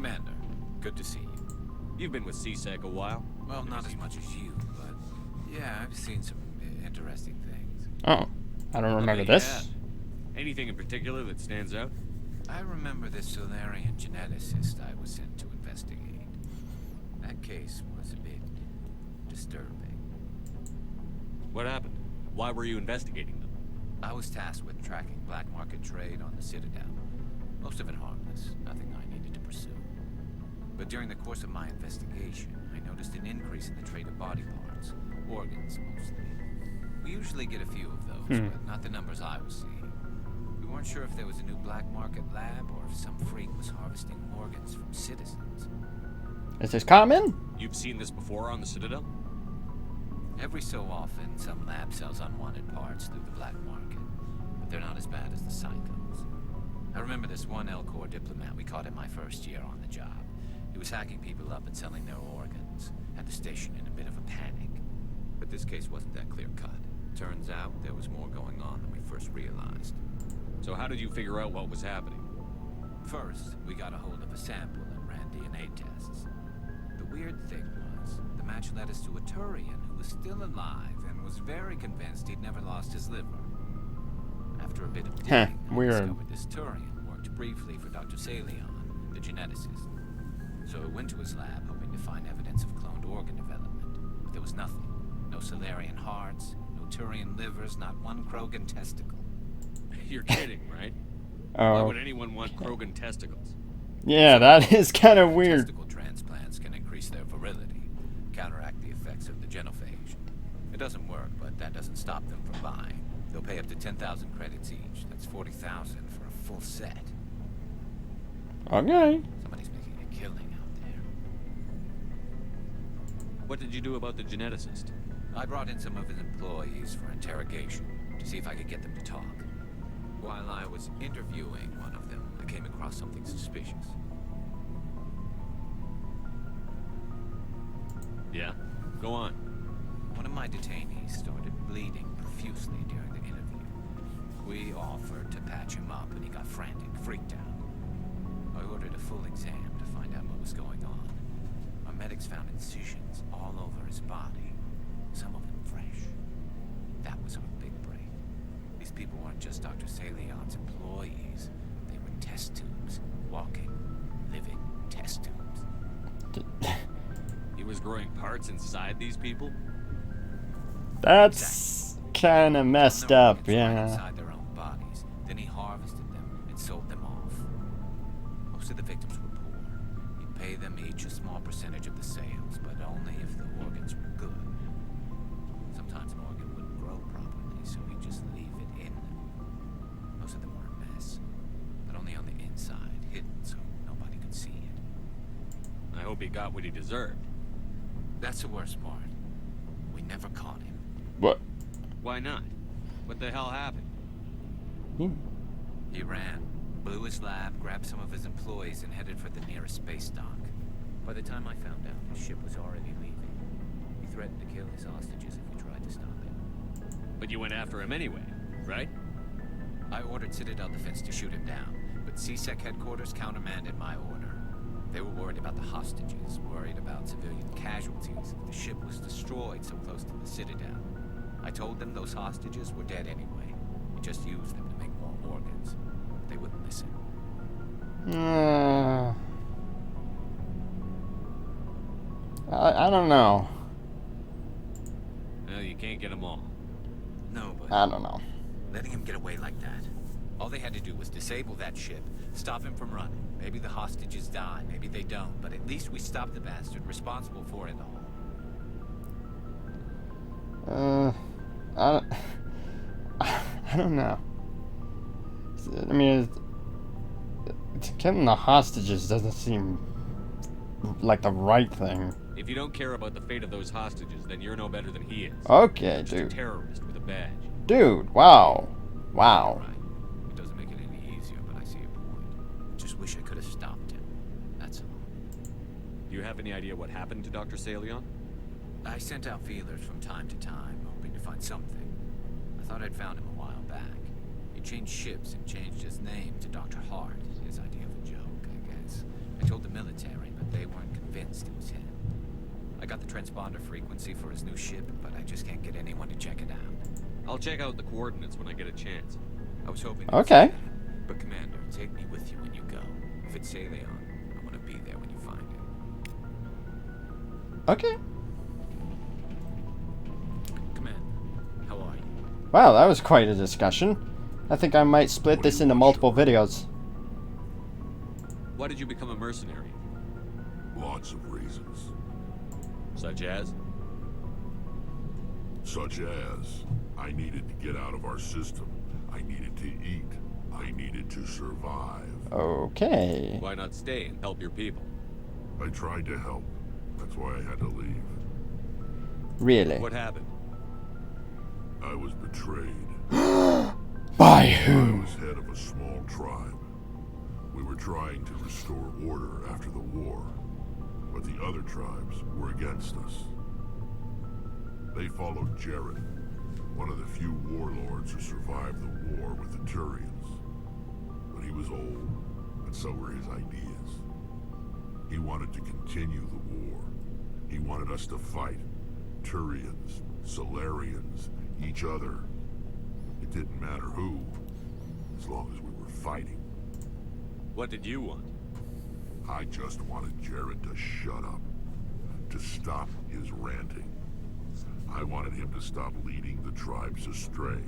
Commander, good to see you. You've been with CSEC a while. Well, not as much as you, but yeah, I've seen some interesting things. Oh, I don't remember this. Anything in particular that stands out? I remember this Solarian geneticist I was sent to investigate. That case was a bit disturbing. What happened? Why were you investigating them? I was tasked with tracking black market trade on the Citadel. Most of it harmless, nothing I needed to pursue. But during the course of my investigation, I noticed an increase in the trade of body parts, organs mostly. We usually get a few of those, but not the numbers I was seeing. We weren't sure if there was a new black market lab or if some freak was harvesting organs from citizens. Is this common? You've seen this before on the Citadel? Every so often, some lab sells unwanted parts through the black market, but they're not as bad as the psychos. I remember this one L-Corps diplomat we caught in my first year on the job. He was hacking people up and selling their organs, had the station in a bit of a panic. But this case wasn't that clear-cut. Turns out there was more going on than we first realized. So how did you figure out what was happening? First, we got a hold of a sample and ran DNA tests. The weird thing was, the match led us to a Turian who was still alive and was very convinced he'd never lost his liver. After a bit of digging, I discovered this Turian worked briefly for Dr. Salion, the geneticist. So I went to his lab hoping to find evidence of cloned organ development, but there was nothing. No Solarian hearts, no Turian livers, not one Krogan testicle. You're kidding, right? Oh. Why would anyone want Krogan testicles? Yeah, that is kind of weird. Testicle transplants can increase their virility, counteract the effects of the genophage. It doesn't work, but that doesn't stop them from buying. They'll pay up to 10,000 credits each. That's 40,000 for a full set. Okay. Somebody's making a killing out there. What did you do about the geneticist? I brought in some of his employees for interrogation to see if I could get them to talk. While I was interviewing one of them, I came across something suspicious. Yeah? Go on. One of my detainees started bleeding profusely during the interview. We offered to patch him up, and he got frantic, freaked out. I ordered a full exam to find out what was going on. Our medics found incisions all over his body, some of them fresh. That was our big break. These people weren't just Dr. Salion's employees. They were test tubes, walking, living test tubes. He was growing parts inside these people? That's kind of messed up, yeah. Inside their own bodies. Then he harvested them and sold them off. Most of the victims were poor. He'd pay them each a small percentage of the sales, but only if the organs were good. Sometimes an organ wouldn't grow properly, so he'd just leave it in them. Most of them were a mess, but only on the inside, hidden so nobody could see it. I hope he got what he deserved. That's the worst part. We never caught him. What? Why not? What the hell happened? He ran, blew his lab, grabbed some of his employees, and headed for the nearest space dock. By the time I found out, his ship was already leaving. He threatened to kill his hostages if we tried to stop him. But you went after him anyway, right? I ordered Citadel Defense to shoot him down, but CSEC headquarters countermanded my order. They were worried about the hostages, worried about civilian casualties if the ship was destroyed so close to the Citadel. I told them those hostages were dead anyway. We just used them to make more organs. They wouldn't listen. I don't know. Well, you can't get them all. No, but I don't know. letting him get away like that. All they had to do was disable that ship, stop him from running. Maybe the hostages die, maybe they don't, but at least we stopped the bastard responsible for it all. I don't know. I mean, killing the hostages doesn't seem like the right thing. If you don't care about the fate of those hostages, then you're no better than he is. Okay, Just dude. a terrorist with a badge. Dude, wow. Wow. Right. It doesn't make it any easier, but I see your point. Just wish I could have stopped him. That's all. Do you have any idea what happened to Dr. Salion? I sent out feelers from time to time, hoping to find something. I thought I'd found him a while back. He changed ships and changed his name to Dr. Hart, his idea of a joke, I guess. I told the military sense to his head. I got the transponder frequency for his new ship, but I just can't get anyone to check it out. I'll check out the coordinates when I get a chance. I was hoping. Okay. But Commander, take me with you when you go. If it's Leon, I want to be there when you find him. Okay. Commander, how are you? Wow, that was quite a discussion. I think I might split this into multiple videos. Why did you become a mercenary? Lots of reasons. Such as? Such as, I needed to get out of our system. I needed to eat. I needed to survive. Okay. Why not stay and help your people? I tried to help. That's why I had to leave. Really? What happened? I was betrayed. By I who? was head of a small tribe. We were trying to restore order after the war, but the other tribes were against us. They followed Jared, one of the few warlords who survived the war with the Turians. But he was old, and so were his ideas. He wanted to continue the war. He wanted us to fight Turians, Solarians, each other. It didn't matter who, as long as we were fighting. What did you want? I just wanted Jared to shut up, to stop his ranting. I wanted him to stop leading the tribes astray.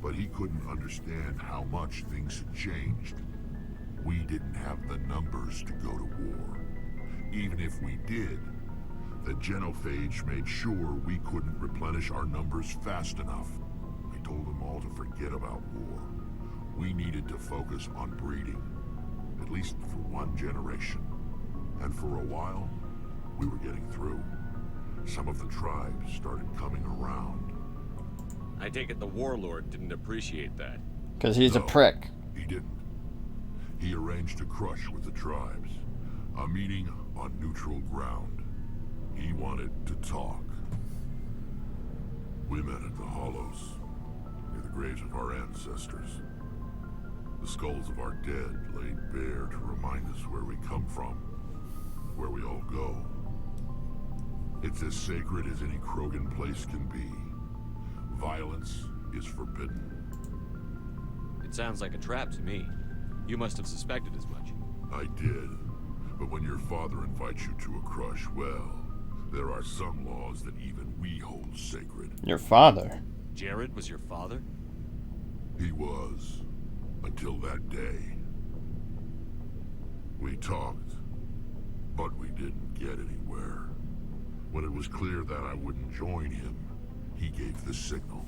But he couldn't understand how much things had changed. We didn't have the numbers to go to war. Even if we did, the genophage made sure we couldn't replenish our numbers fast enough. I told them all to forget about war. We needed to focus on breeding, at least for one generation. And for a while, we were getting through. Some of the tribes started coming around. I take it the warlord didn't appreciate that. Because he's a No, prick. He didn't. He arranged a crush with the tribes. A meeting on neutral ground. He wanted to talk. We met at the Hollows, near the graves of our ancestors. The skulls of our dead laid bare to remind us where we come from, where we all go. It's as sacred as any Krogan place can be. Violence is forbidden. It sounds like a trap to me. You must have suspected as much. I did. But when your father invites you to a crush, well, there are some laws that even we hold sacred. Your father. Jared was your father? He was. Until that day. We talked, but we didn't get anywhere. When it was clear that I wouldn't join him, he gave the signal.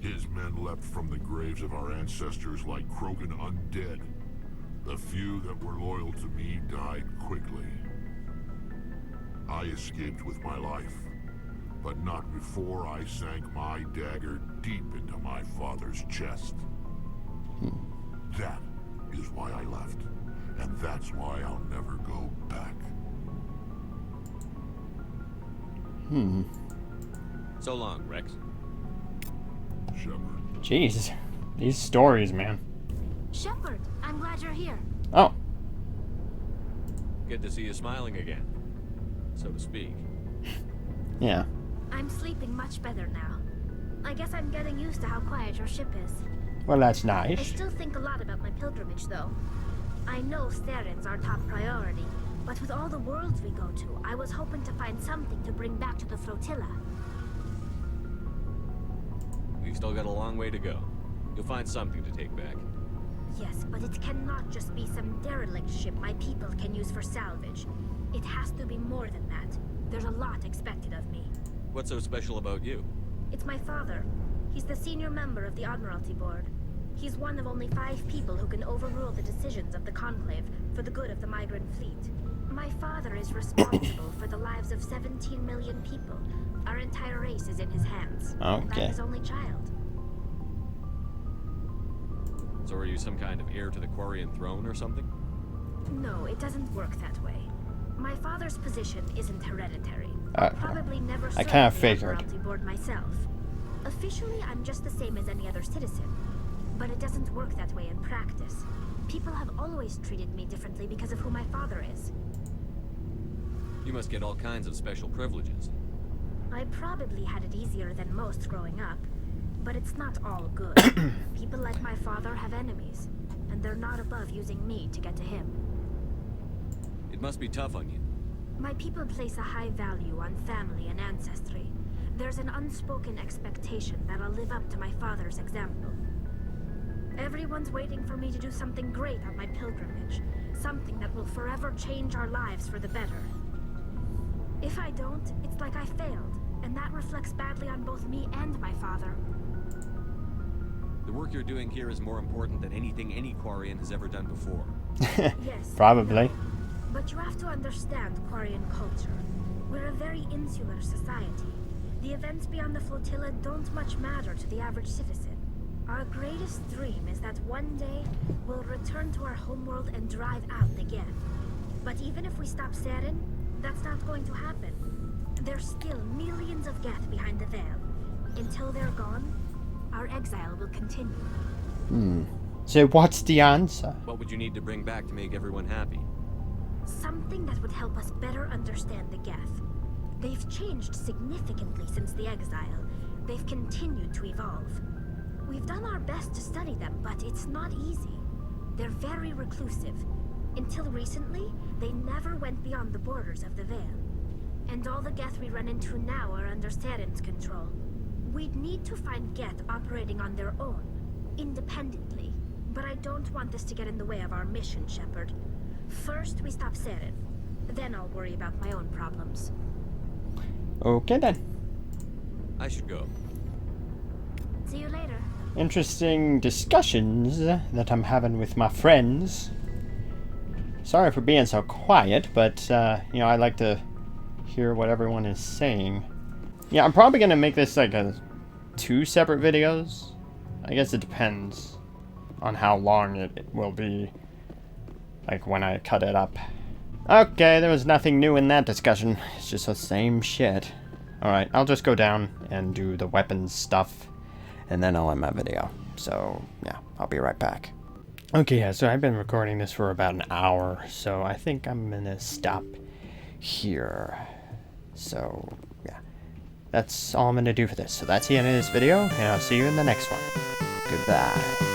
His men leapt from the graves of our ancestors like Krogan undead. The few that were loyal to me died quickly. I escaped with my life, but not before I sank my dagger deep into my father's chest. That is why I left, and that's why I'll never go back. So long, Rex. Shepard. Jeez. These stories, man. Shepard, I'm glad you're here. Oh. Good to see you smiling again, so to speak. Yeah. I'm sleeping much better now. I guess I'm getting used to how quiet your ship is. Well, that's I nice. still think a lot about my pilgrimage, though. I know Steren's our top priority, but with all the worlds we go to, I was hoping to find something to bring back to the flotilla. We've still got a long way to go. You'll find something to take back. Yes, but it cannot just be some derelict ship my people can use for salvage. It has to be more than that. There's a lot expected of me. What's so special about you? It's my father. He's the senior member of the Admiralty Board. He's one of only 5 people who can overrule the decisions of the Conclave for the good of the migrant fleet. My father is responsible for the lives of 17 million people. Our entire race is in his hands. And I'm Okay. his only child. So are you some kind of heir to the Quarian throne or something? No, it doesn't work that way. My father's position isn't hereditary. Uh, Probably never I served kinda the figured. Admiralty Board myself. Officially, I'm just the same as any other citizen. But it doesn't work that way in practice. People have always treated me differently because of who my father is. You must get all kinds of special privileges. I probably had it easier than most growing up, but it's not all good. People like my father have enemies, and they're not above using me to get to him. It must be tough on you. My people place a high value on family and ancestry. There's an unspoken expectation that I'll live up to my father's example. Everyone's waiting for me to do something great on my pilgrimage, something that will forever change our lives for the better. If I don't, it's like I failed, and that reflects badly on both me and my father. The work you're doing here is more important than anything any Quarian has ever done before. Yes. Probably. No. But you have to understand Quarian culture. We're a very insular society. The events beyond the flotilla don't much matter to the average citizen. Our greatest dream is that one day we'll return to our homeworld and drive out the Geth. But even if we stop Saren, that's not going to happen. There's still millions of Geth behind the veil. Until they're gone, our exile will continue. So what's the answer? What would you need to bring back to make everyone happy? Something that would help us better understand the Geth. They've changed significantly since the exile. They've continued to evolve. We've done our best to study them, but it's not easy. They're very reclusive. Until recently, they never went beyond the borders of the Veil. And all the Geth we run into now are under Saren's control. We'd need to find Geth operating on their own, independently. But I don't want this to get in the way of our mission, Shepard. First, we stop Saren. Then I'll worry about my own problems. Okay then. I should go. See you later. Interesting discussions that I'm having with my friends. Sorry for being so quiet, but, you know, I like to hear what everyone is saying. Yeah, I'm probably going to make this like two separate videos. I guess it depends on how long it will be, like when I cut it up. Okay, there was nothing new in that discussion. It's just the same shit. Alright, I'll just go down and do the weapons stuff, and then I'll end my video. So, yeah, I'll be right back. Okay, yeah, so I've been recording this for about an hour, so I think I'm gonna stop here. So, yeah, that's all I'm gonna do for this. So that's the end of this video, and I'll see you in the next one. Goodbye.